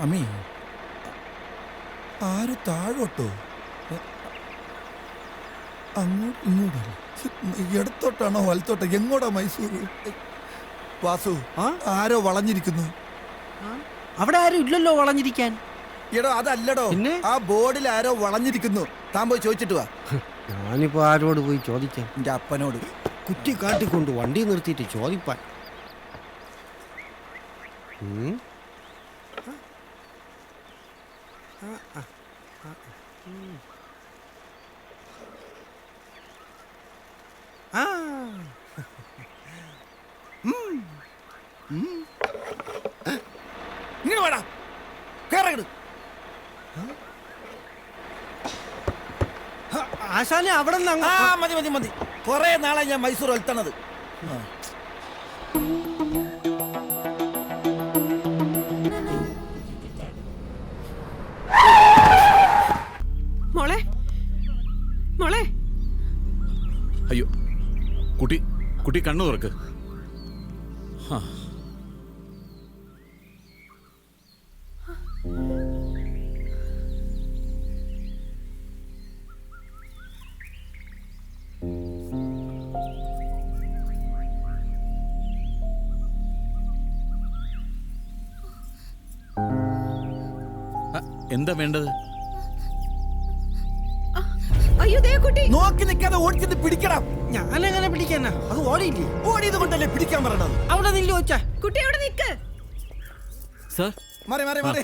അമ്മേ ആര് താഴോട്ടോ? അങ്ങോട്ട് ഇങ്ങോട്ടോ? ഇടത്തോട്ടാണോ വലത്തോട്ടോ? എങ്ങോട്ടാ മൈസൂർ? വാസു, ആരോ വളഞ്ഞിരിക്കുന്നു. അവിടെ ആരും ഇല്ലല്ലോ വളഞ്ഞിരിക്കാൻ. എടോ അതല്ലടോ, ആ ബോർഡിൽ ആരോ വളഞ്ഞിരിക്കുന്നു. താൻ പോയി ചോദിച്ചിട്ട് വാ. ഞാനിപ്പോ ആരോട് പോയി ചോദിക്കാം? എന്റെ അപ്പനോട്. കുറ്റി കാട്ടിക്കൊണ്ട് വണ്ടി നിർത്തിയിട്ട് ചോദിപ്പാൻ. ഇങ്ങനെ വേടാ കേറ. ആശാനെ അവിടെ മതി മതി മതി. കൊറേ നാളായി ഞാൻ മൈസൂർ വലത്തണത്. മോളെ മോളെ. അയ്യോ കുട്ടി കുട്ടി കണ്ണു തുറക്ക്. എന്താ വേണ്ടത്? അയ്യോ ദേ കുട്ടി. നോക്കി നിൽക്കാതെ ഓടിച്ചത് പിടിക്കണം. ഞാനെങ്ങനെ പിടിക്കാനാ? അത് ഓടിയില്ലേ? ഓടിയത് കൊണ്ടല്ലേ പിടിക്കാൻ പറയണത്. അവിടെ നില്ല വെച്ചാ കുട്ടി അവിടെ നിക്ക്. സാർ മാറി മാറി മാറി.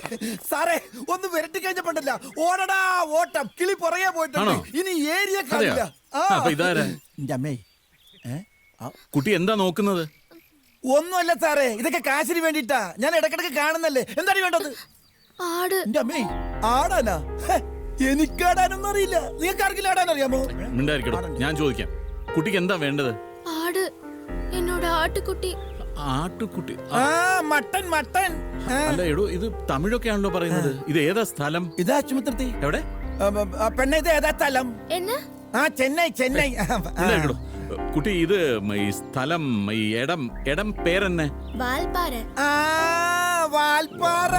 സാറേ ഒന്ന് വിരട്ടി കഴിഞ്ഞപ്പോണ്ടല്ല ഓടടാ ഓട്ടം. കിളി പുറകെ പോയിട്ടുണ്ട്. ഇനി ഏരിയ കാണില്ല. ഇതാരാ? അമ്മേ കുട്ടി എന്താ നോക്കുന്നത്? ഒന്നുമല്ല സാറേ, ഇതൊക്കെ കാശിന് വേണ്ടിട്ടാ. ഞാൻ ഇടക്കിടക്ക് കാണുന്നല്ലേ. എന്താണ് വേണ്ടത്? ആട്. എന്റെ അമ്മേ ആടാനാ? എനിക്കാടാനൊന്നും അറിയില്ല. നിങ്ങൾക്ക് ആർക്കെങ്കിലും ആടാൻ അറിയാമോ? മിണ്ടായിരിക്കടോ, ഞാൻ ചോദിക്കാം. കുട്ടിക്ക് എന്താ വേണ്ടത്? ആട്. എന്നോട് ആട്ടുകുട്ടി. ആട്ടുകുട്ടി? Mutton mutton. അല്ല എടോ, ഇത് തമിഴൊക്കെ ആണല്ലോ പറയുന്നത്. ഇത് ഏതാ സ്ഥലം? ഇതാ ചുമത്രത്തി. എവിടെ? പെണ്ണ ഇത് ഏതാ സ്ഥലം? എന്നെ? ചെന്നൈ ചെന്നൈ. കുട്ടി ഇത് ഈ സ്ഥലം ഈ ഇടം പേരെന്നെ? വാൽപ്പാറ. വാൽപ്പാറ.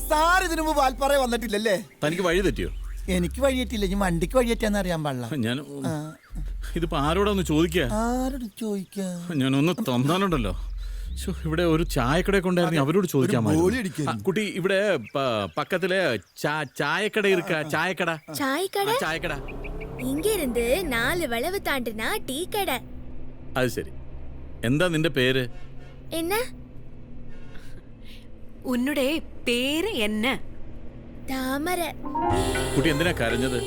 സാർ ഇതിനു മുമ്പ് വാൽപ്പാറ വന്നിട്ടില്ലല്ലേ? തനിക്ക് വഴി തെറ്റിയോ? എനിക്ക് വഴി തെറ്റില്ല. ഞാൻ വണ്ടിക്ക് വഴി തെറ്റിയാന്ന് അറിയാൻ പാടില്ല. ഞാൻ ഇതിപ്പോ ആരോടൊന്ന് ചോദിക്കാ? ആരോട് ചോദിക്കാ? ഞാനൊന്ന് തന്നാലുണ്ടല്ലോ. ഇവിടെ ഒരു ചായക്കടയൊക്കെ ഉണ്ടായിരുന്നു, അവരോട് ചോദിക്കാമായിരുന്നു. കുട്ടി ഇവിടെ പക്കത്തില് ചായക്കട ഇരിക്ക. ചായക്കട. ചായക്കട? ചായക്കട ഇങ്ങ ഇருந்து 4 വളവ് താണ്ടിനാ ടീ കട. അത് ശരി. എന്താ നിന്റെ പേര്? என்ன? ഉന്നുടെ പേര് എന്ന? താമര. കുട്ടി എന്തിനാ കരഞ്ഞത്?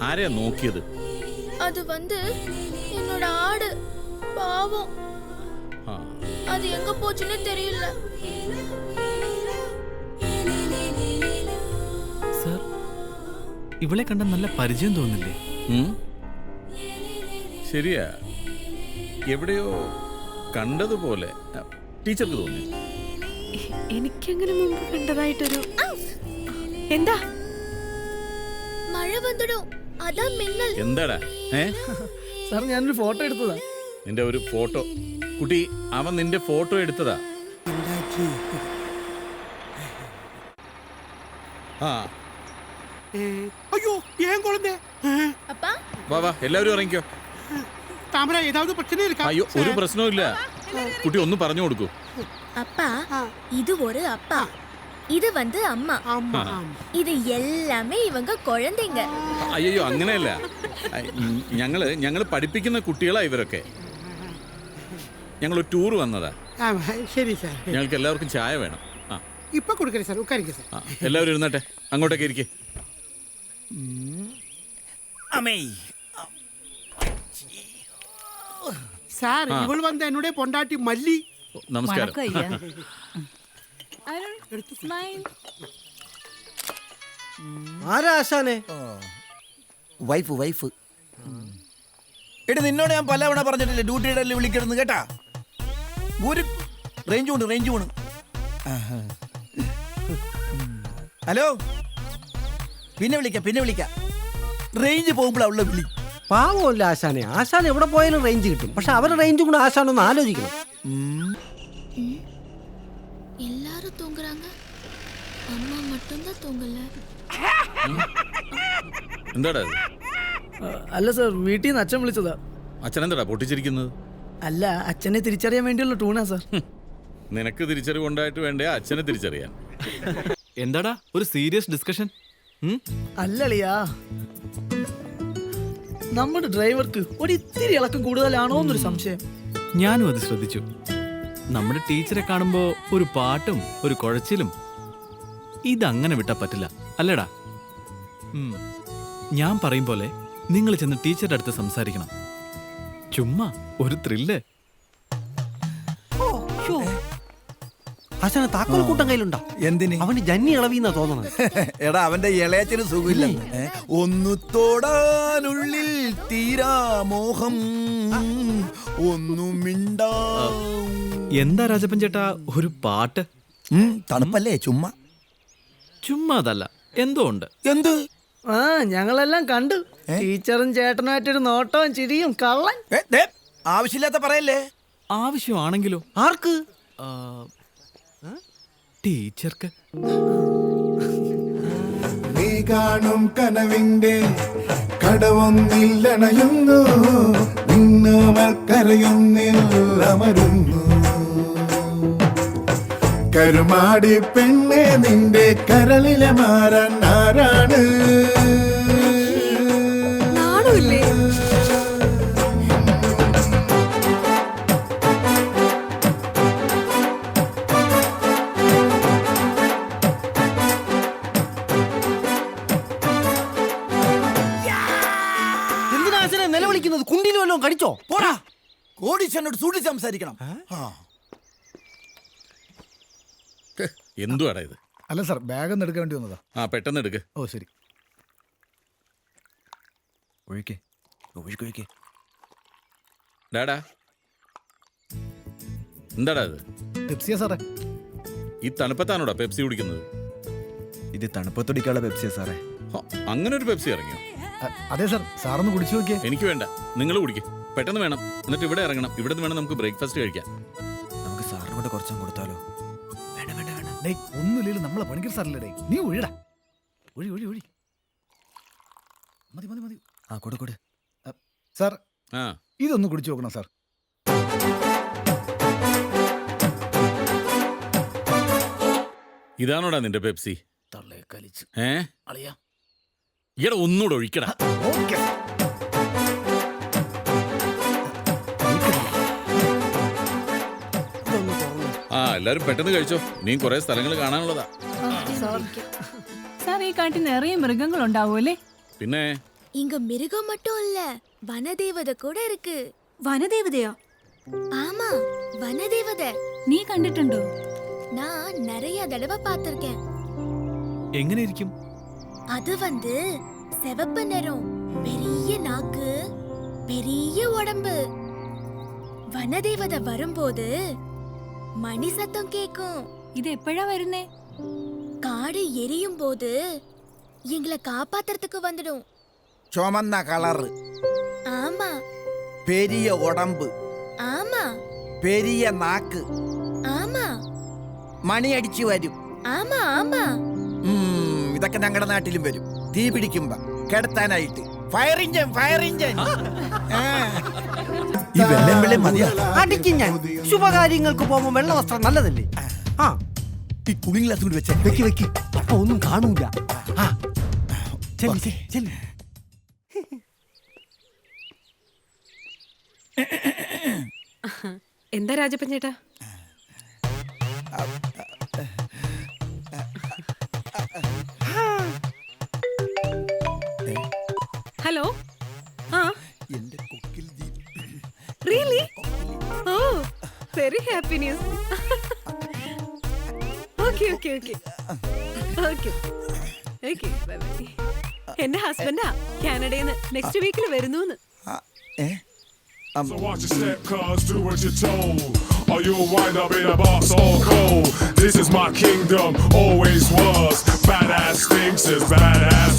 ആരെയാ നോക്കിയത്? அது வந்து என்னோட ஆடு. பாவம். அது எங்க போச்சுன்னு தெரியல. സർ, ഇവളെ കണ്ട നല്ല പരിചയം തോന്നില്ലേ? ശരിയാ, എവിടെയോ കണ്ടതുപോലെ ടീച്ചർക്ക് തോന്നി. എനിക്കങ്ങനെ മുമ്പ് കണ്ടതായിട്ടൊരു. എന്താ? മഴ വന്നിടും. അതാ മിന്നൽ. എന്താടാ? സാർ, ഞാനൊരു ഫോട്ടോ എടുത്തതാ. നിന്റെ ഒരു ഫോട്ടോ? കുട്ടി, അവൻ നിന്റെ ഫോട്ടോ എടുത്തതാ. ஐயோ ஏன் குழந்தை? அப்பா വാ വാ, എല്ലാവരും ഇറങ്ങിക്കോ. தாமரா ஏதாவது பிரச்சனை இருக்கா? അയ്യോ, ഒരു പ്രശ്നവും ഇല്ല. കുട്ടി ഒന്ന് പറഞ്ഞു കൊടുക്കൂ. அப்பா, இது ஒரு அப்பா, இது வந்து அம்மா. இது எல்லாமே இவங்க குழந்தைங்க. അയ്യോ, അങ്ങനെയല്ല. ഞങ്ങള് പഠിപ്പിക്കുന്ന കുട്ടികളാ ഇവരൊക്കെ. ഞങ്ങൾ ഒരു ടൂർ വന്നതാ. ശരി സാർ, ഞങ്ങൾക്ക് എല്ലാവർക്കും ചായ വേണം. ഇപ്പൊ കൊടുക്കണേ സാർ, ഉക്കാരിക്ക സാർ. എല്ലാവരും ഇരുന്നട്ടെ, അങ്ങോട്ടേക്ക് ഇരിക്കേ. സാർ, ഇവൾ വന്ന എന്നോട് പൊണ്ടാട്ടി മല്ലി. നമസ്കാരം. ആരാ ആശാനെ? Wife wife. എടി, നിന്നോട് ഞാൻ പലവണ പറഞ്ഞിട്ടില്ലേ ഡ്യൂട്ടിയുടെ വിളിക്കരുന്ന് കേട്ടാ. ഒരു റേഞ്ച് കൊണ്ട്. ഹലോ, പിന്നെ വിളിക്കാം. റേഞ്ച് പോകുമ്പോഴാ ഉള്ള വിളി. പാവമല്ല ആശാനെ. ആശാൻ എവിടെ പോയാലും റേഞ്ച് കിട്ടും. പക്ഷെ അവരുടെ റേഞ്ചും കൂടെ ആശാനൊന്ന് ആലോചിക്കണം. எல்லாரும் தூங்குறாங்க. அம்மா மட்டும்தான் தூங்கல. എന്താടാ അല്ല സാർ വീട്ടിൽ നിന്ന് അച്ഛൻ വിളിച്ചതാ. അച്ഛനെന്താടാ പൊട്ടിച്ചിരിക്കുന്നത്? അല്ല അച്ഛനെ തിരിച്ചറിയാൻ വേണ്ടിയുള്ള ടൂണാ സാർ. നിനക്ക് തിരിച്ചറിവുണ്ടായിട്ട് വേണ്ടേ അച്ഛനെ തിരിച്ചറിയാൻ? എന്താടാ ഒരു സീരിയസ് ഡിസ്കഷൻ? അല്ലളിയാ, നമ്മുടെ ഡ്രൈവർക്ക് ഒരു ഇത്തിരി ഇളക്കം കൂടുതലാണോ എന്നൊരു സംശയം. ഞാനും അത് ശ്രദ്ധിച്ചു. നമ്മുടെ ടീച്ചറെ കാണുമ്പോ ഒരു പാട്ടും ഒരു കുഴച്ചിലും. ഇതങ്ങനെ വിട്ടാ പറ്റില്ല അല്ലേടാ? ഞാൻ പറയും പോലെ നിങ്ങൾ ചെന്ന് ടീച്ചറുടെ അടുത്ത് സംസാരിക്കണം. ചുമ്മാ ഒരു ത്രില്ല്. ആശാന താക്കോൽ കൂട്ടം കയ്യിലുണ്ടോ? എന്തിന്? അവന് ജന്നി ഇളവിന്നാ തോന്നണത്. എടാ അവന്റെ ഇളയച്ചന് സുഖമില്ല. ഒന്നു തൊടാനുള്ളിൽ തീരാ മോഹം, ഒന്നു മിണ്ടാ. എന്താ രാജപ്പൻ ചേട്ടാ ഒരു പാട്ട്? തണുപ്പല്ലേ? ചുമ്മാ ചുമ്മാതല്ല, എന്തോ ഉണ്ട്. എന്ത്? ആ ഞങ്ങളെല്ലാം കണ്ടു. ടീച്ചറും ചേട്ടനുമായിട്ടൊരു നോട്ടവും ചിരിയും. കള്ളൻ. ആവശ്യമില്ലാത്ത പറയല്ലേ. ആവശ്യമാണെങ്കിലോ? ആർക്ക്? ടീച്ചർക്ക്. നീ കാണും കനവിന്റെ കടവൊന്നില്ലണയുന്നു, നിന്നമർക്കരയൊന്നില്ലമരുന്നു. കരുമാടി പെണ്ണെ നിന്റെ കരളിലെ മാറാൻ ആരാണ്? നാണമില്ലേ? എന്തിനാ ആശാനെ നിലവിളിക്കുന്നത്? കുണ്ടിലും വല്ലതും കടിച്ചോ? പോടാ, കോടീശ്വരനോട് സൂക്ഷിച്ച് സംസാരിക്കണം. എന്തുവാടാ ഇത്? അല്ല സാർ, ബാഗ് ഒന്ന് എടുക്കാൻ വേണ്ടി വന്നതാ. ആ പെട്ടെന്ന് എടുക്ക്. ഓ ശരി. ഒഴിക്കേ ഒഴിക്കൊഴിക്കേ. ഡാടാ എന്താടാ ഇത്? പെപ്സിയാ സാറേ. ഈ തണുപ്പത്താണോടാ പെപ്സി കുടിക്കുന്നത്? ഇത് തണുപ്പത്തൊടിക്കാനുള്ള പെപ്സിയാ സാറേ. അങ്ങനെ ഒരു പെപ്സി ഇറങ്ങിയോ? അതെ സാർ, സാറൊന്ന് കുടിച്ചു നോക്കിയേ. എനിക്ക് വേണ്ട, നിങ്ങൾ കുടിക്കും. പെട്ടെന്ന് വേണം. എന്നിട്ട് ഇവിടെ ഇറങ്ങണം. ഇവിടെ നിന്ന് വേണം നമുക്ക് ബ്രേക്ക്ഫാസ്റ്റ് കഴിക്കാം. നമുക്ക് സാറിന് കൂടെ കുറച്ചും കൊടുത്താലോ? വേണ്ട വേണ്ട വേണ്ട. ഡേയ് ഒന്നുമില്ലല്ലോ, നമ്മളെ പണിക്കർ സാറല്ലേ. ഡേ നീ ഒഴിടാ. ഒഴി ഒഴി ഒഴി. മതി മതി മതി. ആ കൊടു കൊടു. സാർ ആ ഇതൊന്ന് കുടിച്ചു നോക്കണം സാർ. ഇതാണോടാ നിന്റെ പെപ്സി? തള്ളേ കലിച്ച് അളിയാ ഈടെ ഒന്നുകൂടെ ഒഴിക്കടാ. ഓക്കേ. ആ എല്ലാരും പെട്ടെന്ന് കഴിച്ചോ, നീ കുറെ സ്ഥലങ്ങൾ കാണാനുള്ളതാ. സാർ ഈ കാട്ടിൽ നിറയെ മൃഗങ്ങൾ ഉണ്ടാവൂലേ? പിന്നെ இங்க மிருகம் மட்டும் இல்ல, வனதேவதை கூட இருக்கு. വനദേവതയോ? ஆமா, வனதேவதை. നീ കണ്ടിട്ടുണ്ടോ? நான் நிறைய தடவை பார்த்திருக்கேன். എങ്ങനെ ഇരിക്കും? அது வந்து சிவப்பு நிறம், பெரிய நாக்கு, பெரிய உடம்பு. வனதேவதை வரும்போது மணி சத்தம் கேக்கும். ഇത് എപ്പോഴാ വരുന്നേ? காடு எரியும் போது எங்களை காப்பாத்துறதுக்கு வந்துடும். ചുമന്ന കളറ്, ஆமா പെരിയ ഉടമ്പ്, ஆமா പെരിയ നാക്ക്, ஆமா മണിയടിച്ചു വരും. ஆமா ஆமா. ഇതൊക്കെ ഞങ്ങളുടെ നാട്ടിലും വരും. തീ പിടിക്കുമ്പോ കിടത്താനായിട്ട് ഫയർ ഇഞ്ചൻ, ഫയർ ഇഞ്ചൻ. ഈ വെള്ളം വെള്ളം മതിയാ. അടിക്കും ഞാൻ. ശുഭകാര്യങ്ങൾക്ക് പോകുമ്പോ വെള്ള വസ്ത്രം നല്ലതല്ലേ? ആ ഈ കുളിങ് ഗ്ലാസ് കൂടി വെച്ചേ. വെക്ക് വെക്ക്. അപ്പൊ ഒന്നും കാണൂല. ആ ചെല്ലി ചെല്ലി. എന്താ രാജപ്പൻ ചേട്ടാ? ഹലോ. ആ എന്റെ കൊക്കിൽ really? Oh very happy news. Okay okay okay okay okay bye bye. എന്റെ ഹസ്ബൻഡാ കാനഡയിൽ നിന്ന് നെക്സ്റ്റ് വീക്കിൽ വരുന്നു. So watch your step, cuz do what you're told, or you'll wind up in a box all cold. This is my kingdom, always was. Badass thinks as badass